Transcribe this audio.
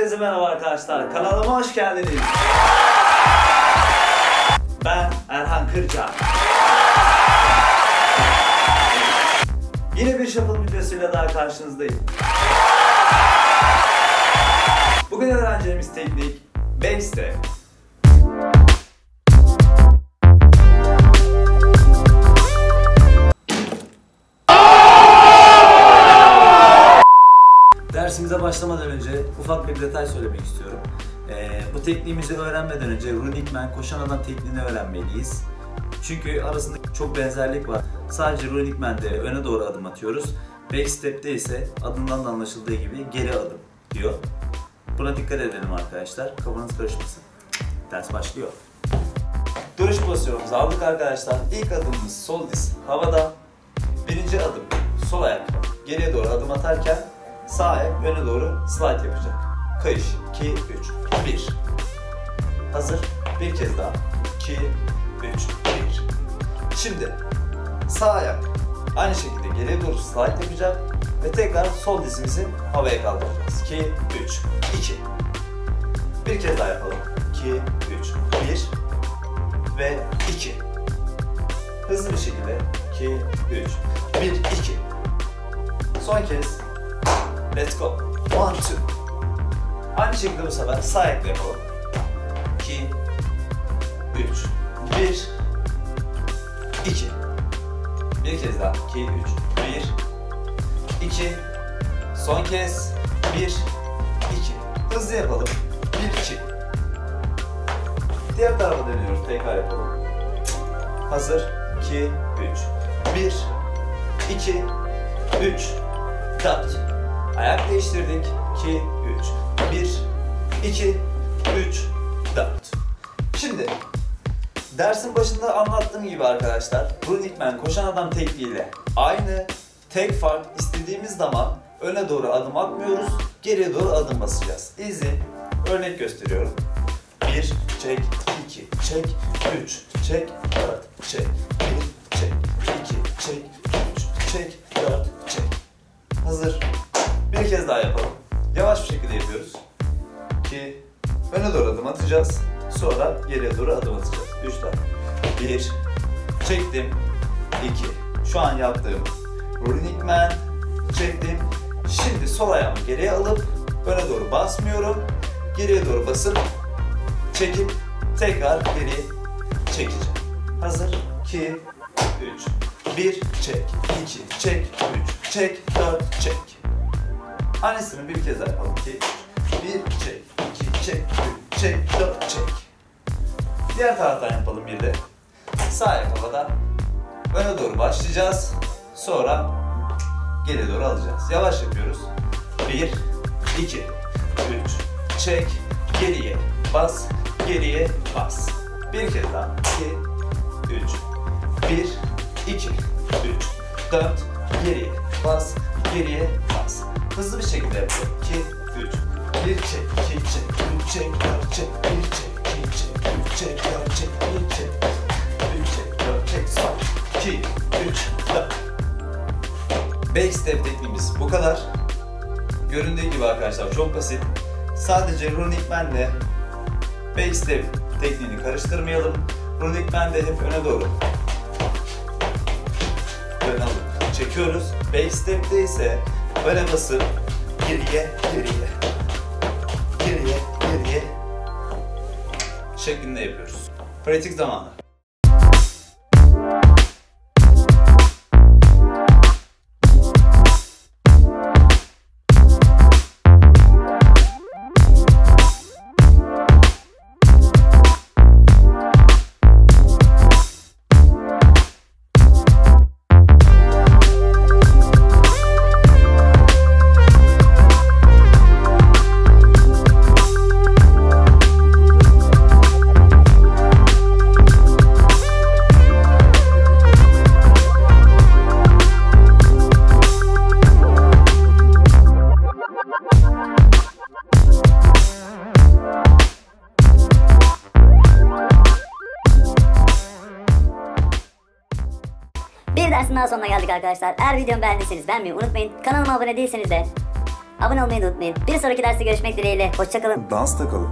Herkese merhaba arkadaşlar, kanalıma hoş geldiniz. Ben Erhan Kırca. Yine bir shuffle videosuyla daha karşınızdayım. Bugün öğreneceğimiz teknik backstep. Dersimize başlamadan önce ufak bir detay söylemek istiyorum. Bu tekniğimizi öğrenmeden önce Running Man, koşan adam tekniğini öğrenmeliyiz. Çünkü arasında çok benzerlik var. Sadece Running Man'de öne doğru adım atıyoruz. Backstep'te ise adından da anlaşıldığı gibi geri adım diyor. Buna dikkat edelim arkadaşlar. Kafanız karışmasın. Ders başlıyor. Duruş pozisyonumuzu aldık arkadaşlar. İlk adımımız sol diz havada. Birinci adım sol ayak geriye doğru adım atarken sağ ayak öne doğru slide yapacak. Kayış. 2, 3, 1. Hazır. Bir kez daha. 2, 3, 1. Şimdi sağ ayak aynı şekilde geriye doğru slide yapacak ve tekrar sol dizimizi havaya kaldıracağız. 2, 3, 2. Bir kez daha yapalım. 2, 3, 1 ve 2. Hızlı bir şekilde 2, 3, 1, 2. Son kez. Let's go. 1, 2. Aynı şekilde bu sefer sağ ayakla yapalım. 2, 3, 1, 2. Bir kez daha. 2, 3, 1, 2. Son kez. 1, 2. Hızlı yapalım. 1, 2. Diğer tarafa dönüyoruz. Tekrar yapalım. Hazır. 2, 3, 1, 2, 3, 4. Ayak değiştirdik. 2, 3, 1, 2, 3, 4. Şimdi dersin başında anlattığım gibi arkadaşlar, Running Man, koşan adam tekniğiyle aynı. Tek fark, istediğimiz zaman öne doğru adım atmıyoruz, geriye doğru adım basacağız. İzleyin. Örnek gösteriyorum. 1, çek, 2, çek, 3, çek, 4, çek, 1, çek, 2, çek, 3, çek, 4, çek. Hazır. Bir kez daha yapalım. Yavaş bir şekilde yapıyoruz. 2, öne doğru adım atacağız. Sonra geriye doğru adım atacağız. 3 tane. 1, çektim. 2, şu an yaptığım Running Man, çektim. Şimdi sol ayağımı geriye alıp öne doğru basmıyorum. Geriye doğru basıp çekip tekrar geri çekeceğim. Hazır. 2, 3, 1, çek, 2, çek, 3, çek, 4, çek. Aynısını bir kez daha yapalım. 2, 1, çek, 2, çek, 3, çek, 4, çek. Diğer taraftan yapalım bir de. Sağ ayak havada. Öne doğru başlayacağız. Sonra geri doğru alacağız. Yavaş yapıyoruz. 1, 2, 3, çek, geriye bas, geriye bas. Bir kez daha. 2, 3, 1, 2, 3, 4, geriye bas, geriye bas. Hızlı bir şekilde yapıyorum. 2, 3, 1 çek, 2 çek, 3 çek, 4 çek, 1 çek, 2 çek, 3 çek, 4 çek, 1 çek, 3 çek, 4 çek, son. 2, 3, 4. Backstep tekniğimiz bu kadar. Göründüğü gibi arkadaşlar çok basit. Sadece Running Man'le Backstep tekniğini karıştırmayalım. Running Man'de hep öne doğru öne alıp çekiyoruz. Backstep'te ise öne basıp geriye, geriye, geriye, geriye şeklinde yapıyoruz. Pratik zamanı. Bir dersin daha sonuna geldik arkadaşlar. Eğer videomu beğendiyseniz beğenmeyi unutmayın. Kanalıma abone değilseniz de Abone olmayı da unutmayın. Bir sonraki derste görüşmek dileğiyle. Hoşçakalın. Dans da kalın.